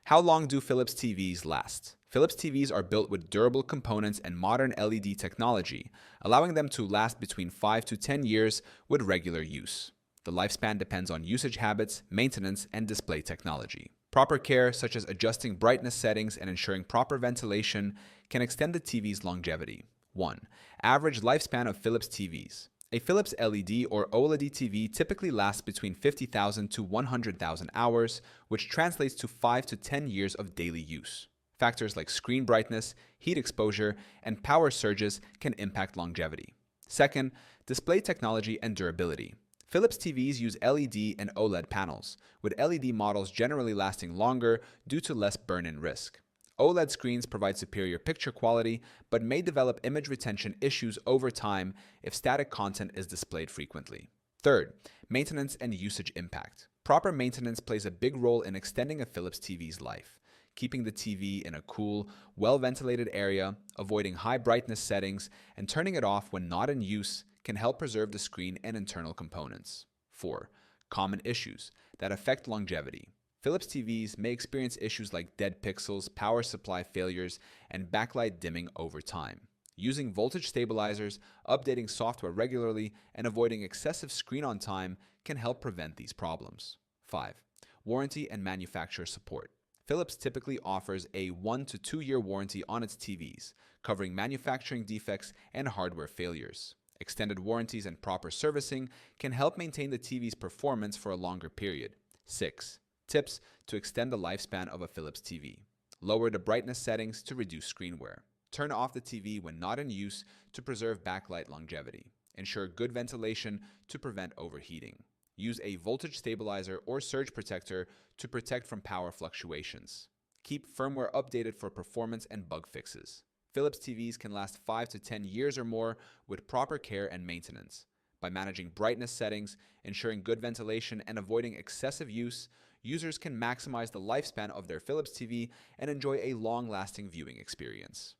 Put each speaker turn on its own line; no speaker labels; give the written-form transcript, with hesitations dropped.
How long do Philips TVs last? Philips TVs are built with durable components and modern LED technology, allowing them to last between 5 to 10 years with regular use. The lifespan depends on usage habits, maintenance, and display technology. Proper care, such as adjusting brightness settings and ensuring proper ventilation, can extend the TV's longevity. 1. Average lifespan of Philips TVs. A Philips LED or OLED TV typically lasts between 50,000 to 100,000 hours, which translates to 5 to 10 years of daily use. Factors like screen brightness, heat exposure, and power surges can impact longevity. Second, display technology and durability. Philips TVs use LED and OLED panels, with LED models generally lasting longer due to less burn-in risk. OLED screens provide superior picture quality, but may develop image retention issues over time if static content is displayed frequently. Third, maintenance and usage impact. Proper maintenance plays a big role in extending a Philips TV's life. Keeping the TV in a cool, well-ventilated area, avoiding high brightness settings, and turning it off when not in use can help preserve the screen and internal components. 4. Common issues that affect longevity. Philips TVs may experience issues like dead pixels, power supply failures, and backlight dimming over time. Using voltage stabilizers, updating software regularly, and avoiding excessive screen on time can help prevent these problems. 5. Warranty and manufacturer support. Philips typically offers a 1 to 2 year warranty on its TVs, covering manufacturing defects and hardware failures. Extended warranties and proper servicing can help maintain the TV's performance for a longer period. 6. Tips to extend the lifespan of a Philips TV. Lower the brightness settings to reduce screen wear. Turn off the TV when not in use to preserve backlight longevity. Ensure good ventilation to prevent overheating. Use a voltage stabilizer or surge protector to protect from power fluctuations. Keep firmware updated for performance and bug fixes. Philips TVs can last 5 to 10 years or more with proper care and maintenance. By managing brightness settings, ensuring good ventilation, and avoiding excessive use, users can maximize the lifespan of their Philips TV and enjoy a long-lasting viewing experience.